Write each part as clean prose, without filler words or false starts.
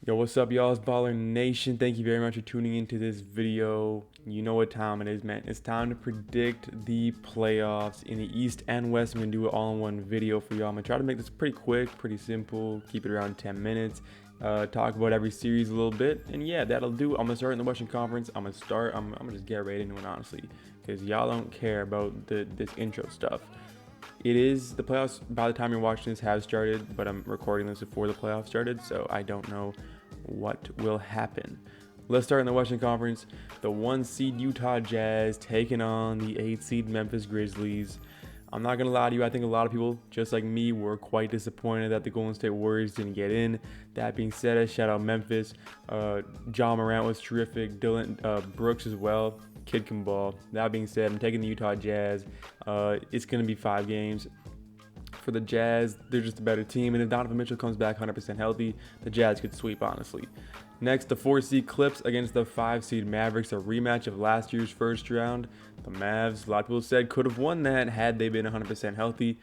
Yo, what's up, y'all? It's Baller Nation. Thank you very much for tuning into this video. You know what time it is, man. It's time to predict the playoffs in the East and West. I'm going to do it all in one video for y'all. I'm going to try to make this pretty quick, pretty simple, keep it around 10 minutes. Talk about every series a little bit. And yeah, that'll do. I'm going to start in the Western Conference. I'm going to just get right into it, honestly, because y'all don't care about this intro stuff. It is the playoffs by the time you're watching this have started, but I'm recording this before the playoffs started, so I don't know what will happen. Let's start in the Western Conference. The 1 seed Utah Jazz taking on the 8 seed Memphis Grizzlies. I'm not gonna lie to you, I think a lot of people, just like me, were quite disappointed that the Golden State Warriors didn't get in. That being said, I shout out Memphis. Ja Morant was terrific. Dylan Brooks as well. Kid can ball. That being said, I'm taking the Utah Jazz. It's gonna be 5 games. For the Jazz, they're just a better team, and if Donovan Mitchell comes back 100% healthy, the Jazz could sweep, honestly. Next, the 4 seed Clips against the 5 seed Mavericks, a rematch of last year's first round. The Mavs, a lot of people said, could have won that had they been 100% healthy.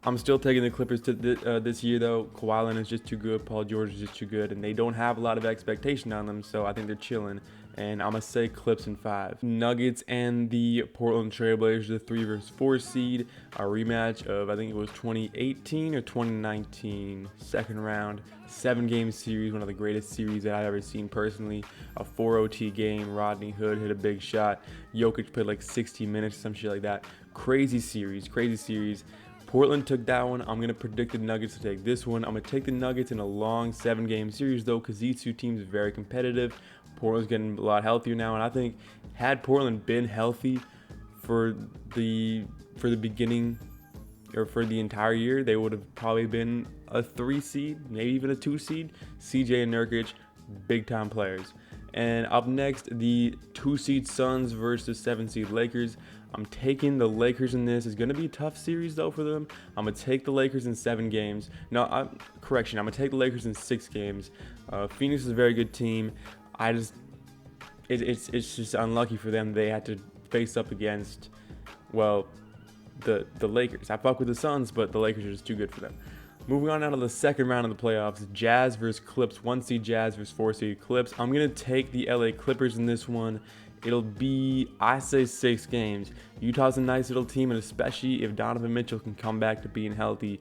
I'm still taking the Clippers to this year, though. Kawhi Leonard is just too good. Paul George is just too good. And they don't have a lot of expectation on them, so I think they're chilling. And I'm going to say Clips in 5. Nuggets and the Portland Trailblazers, the 3 versus 4 seed. A rematch of, I think it was 2018 or 2019. Second round. 7-game series. One of the greatest series that I've ever seen personally. A 4 OT game. Rodney Hood hit a big shot. Jokic played like 60 minutes or some shit like that. Crazy series. Crazy series. Portland took that one. I'm going to predict the Nuggets to take this one. I'm going to take the Nuggets in a long 7-game series, though, because these two teams are very competitive. Portland's getting a lot healthier now, and I think had Portland been healthy for the beginning or for the entire year, they would have probably been a 3 seed, maybe even a 2 seed. CJ and Nurkic, big-time players. And up next, the 2 seed Suns versus 7 seed Lakers. I'm taking the Lakers in this. It's going to be a tough series, though, for them. I'm going to take the Lakers in 7 games. No, I'm going to take the Lakers in 6 games. Phoenix is a very good team. It's just unlucky for them. They had to face up against, well, the Lakers. I fuck with the Suns, but the Lakers are just too good for them. Moving on out of the second round of the playoffs, Jazz versus Clips. 1 seed Jazz versus 4 seed Clips. I'm going to take the LA Clippers in this one. It'll be, I say, 6 games. Utah's a nice little team, and especially if Donovan Mitchell can come back to being healthy,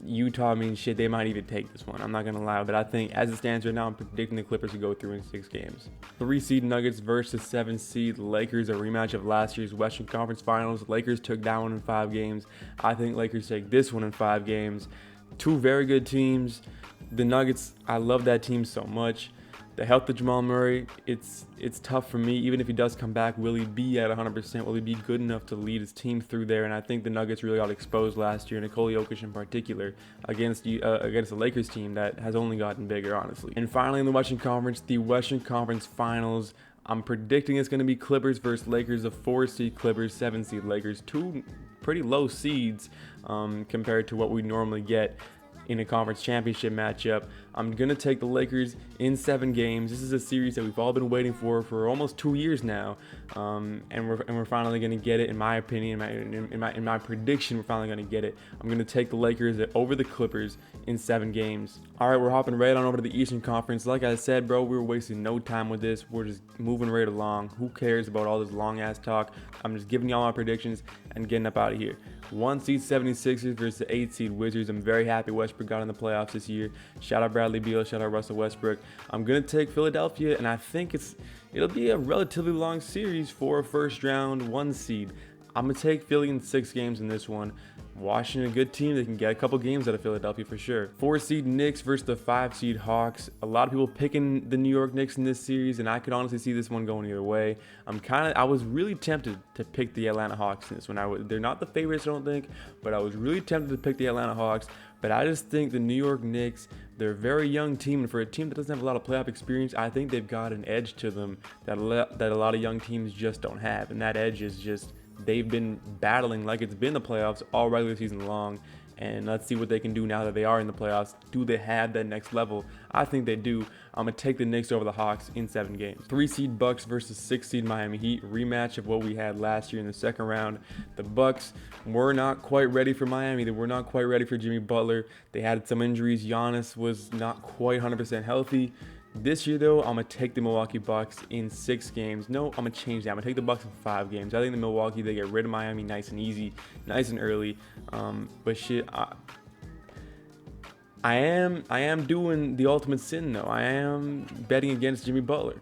Utah, I mean, shit, they might even take this one. I'm not going to lie, but I think as it stands right now, I'm predicting the Clippers to go through in 6 games. 3 seed Nuggets versus 7 seed Lakers, a rematch of last year's Western Conference Finals. Lakers took that one in 5 games. I think Lakers take this one in 5 games. 2 very good teams. The Nuggets, I love that team so much. The health of Jamal Murray, it's tough for me. Even if he does come back, will he be at 100%? Will he be good enough to lead his team through there? And I think the Nuggets really got exposed last year, Nikola Jokic in particular, against the Lakers team that has only gotten bigger, honestly. And finally, in the Western Conference, the Western Conference Finals. I'm predicting it's going to be Clippers versus Lakers, a 4 seed Clippers, 7 seed Lakers. 2 pretty low seeds compared to what we normally get in a conference championship matchup. I'm going to take the Lakers in 7 games. This is a series that we've all been waiting for almost 2 years now, and we're finally going to get it. In my opinion, in my prediction, we're finally going to get it. I'm going to take the Lakers over the Clippers in 7 games. All right, we're hopping right on over to the Eastern Conference. Like I said, bro, we were wasting no time with this. We're just moving right along. Who cares about all this long-ass talk? I'm just giving y'all my predictions and getting up out of here. 1 seed 76ers versus the 8 seed Wizards. I'm very happy Westbrook got in the playoffs this year. Shout out Bradley Beal, shout out Russell Westbrook. I'm going to take Philadelphia, and I think it'll be a relatively long series for a first round 1 seed. I'm going to take Philly in 6 games in this one. Washington, a good team. They can get a couple games out of Philadelphia for sure. 4 seed Knicks versus the 5 seed Hawks. A lot of people picking the New York Knicks in this series, and I could honestly see this one going either way. I was really tempted to pick the Atlanta Hawks in this one. They're not the favorites, I don't think, but I was really tempted to pick the Atlanta Hawks. But I just think the New York Knicks, they're a very young team, and for a team that doesn't have a lot of playoff experience, I think they've got an edge to them that a lot of young teams just don't have, and that edge is just they've been battling like it's been the playoffs all regular season long, and let's see what they can do now that they are in the playoffs. Do they have that next level? I think they do. I'm going to take the Knicks over the Hawks in 7 games. 3 seed Bucks versus 6 seed Miami Heat, rematch of what we had last year in the second round. The Bucks were not quite ready for Miami. They were not quite ready for Jimmy Butler. They had some injuries. Giannis was not quite 100% healthy. This year, though, I'm going to take the Milwaukee Bucks in 6 games. No, I'm going to change that. I'm going to take the Bucks in 5 games. I think the Milwaukee, they get rid of Miami nice and easy, nice and early. But shit, I am doing the ultimate sin, though. I am betting against Jimmy Butler.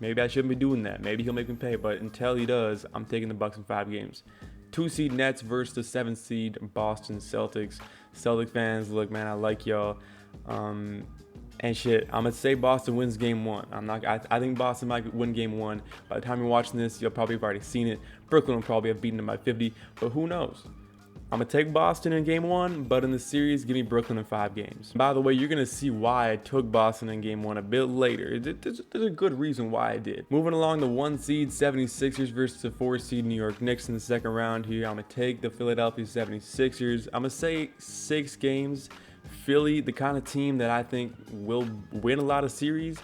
Maybe I shouldn't be doing that. Maybe he'll make me pay. But until he does, I'm taking the Bucks in 5 games. 2 seed Nets versus the 7 seed Boston Celtics. Celtic fans, look, man, I like y'all. And shit, I'm gonna say Boston wins game 1. I think Boston might win game 1. By the time you're watching this, you'll probably have already seen it. Brooklyn will probably have beaten them by 50, but who knows? I'm gonna take Boston in game 1, but in the series, give me Brooklyn in 5 games. By the way, you're gonna see why I took Boston in game 1 a bit later. There's a good reason why I did. Moving along, the 1 seed 76ers versus the 4 seed New York Knicks in the second round here. I'm gonna take the Philadelphia 76ers. I'm gonna say 6 games. Philly, the kind of team that I think will win a lot of series,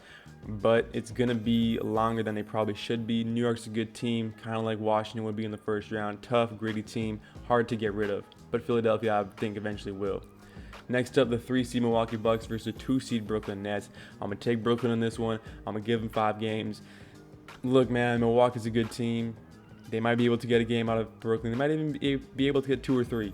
but it's going to be longer than they probably should be. New York's a good team, kind of like Washington would be in the first round. Tough, gritty team, hard to get rid of. But Philadelphia, I think, eventually will. Next up, the 3 seed Milwaukee Bucks versus the 2 seed Brooklyn Nets. I'm going to take Brooklyn in this one. I'm going to give them 5 games. Look, man, Milwaukee's a good team. They might be able to get a game out of Brooklyn. They might even be able to get 2 or 3.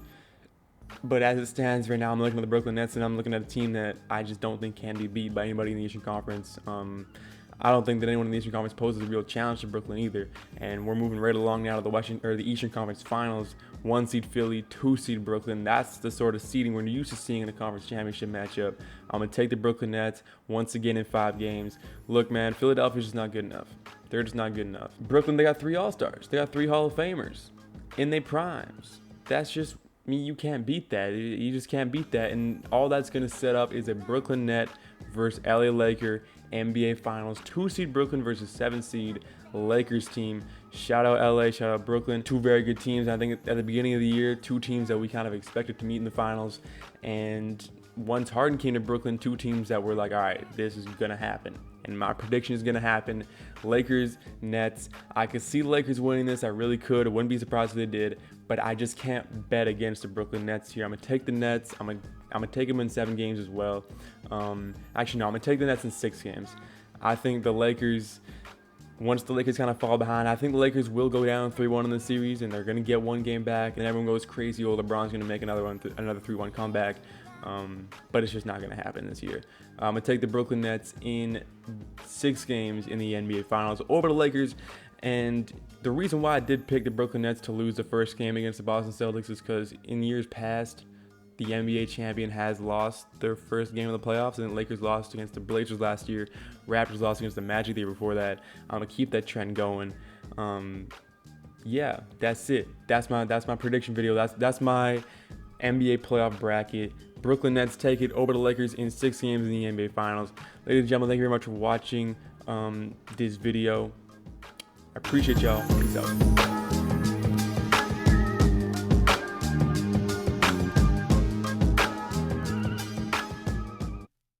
But as it stands right now, I'm looking at the Brooklyn Nets, and I'm looking at a team that I just don't think can be beat by anybody in the Eastern Conference. I don't think that anyone in the Eastern Conference poses a real challenge to Brooklyn either. And we're moving right along now to the Eastern Conference Finals. 1 seed Philly, 2 seed Brooklyn. That's the sort of seeding we're used to seeing in a conference championship matchup. I'm gonna take the Brooklyn Nets once again in 5 games. Look, man, Philadelphia's just not good enough. They're just not good enough. Brooklyn, they got 3 All-Stars. They got 3 Hall of Famers in their primes. That's just, you can't beat that. You just can't beat that. And all that's going to set up is a Brooklyn Net versus LA Laker NBA Finals. 2 seed Brooklyn versus 7 seed Lakers team. Shout out LA, shout out Brooklyn. 2 very good teams. I think at the beginning of the year, 2 teams that we kind of expected to meet in the finals. And once Harden came to Brooklyn, 2 teams that were like, all right, this is going to happen. And my prediction is going to happen. Lakers, Nets. I could see the Lakers winning this. I really could. I wouldn't be surprised if they did. But I just can't bet against the Brooklyn Nets here. I'm going to take the Nets. I'm going to take them in 7 games as well. Actually, no, I'm going to take the Nets in 6 games. I think the Lakers, once the Lakers kind of fall behind, I think the Lakers will go down 3-1 in the series, and they're going to get 1 game back, and everyone goes crazy. Oh, LeBron's going to make another 3-1 comeback. But it's just not going to happen this year. I'm going to take the Brooklyn Nets in 6 games in the NBA Finals over the Lakers. And the reason why I did pick the Brooklyn Nets to lose the first game against the Boston Celtics is because in years past, the NBA champion has lost their first game of the playoffs, and the Lakers lost against the Blazers last year. Raptors lost against the Magic the year before that. I'm going to keep that trend going. Yeah, that's it. That's my prediction video. That's my NBA playoff bracket. Brooklyn Nets take it over the Lakers in 6 games in the NBA Finals. Ladies and gentlemen, thank you very much for watching this video. I appreciate y'all. Peace out.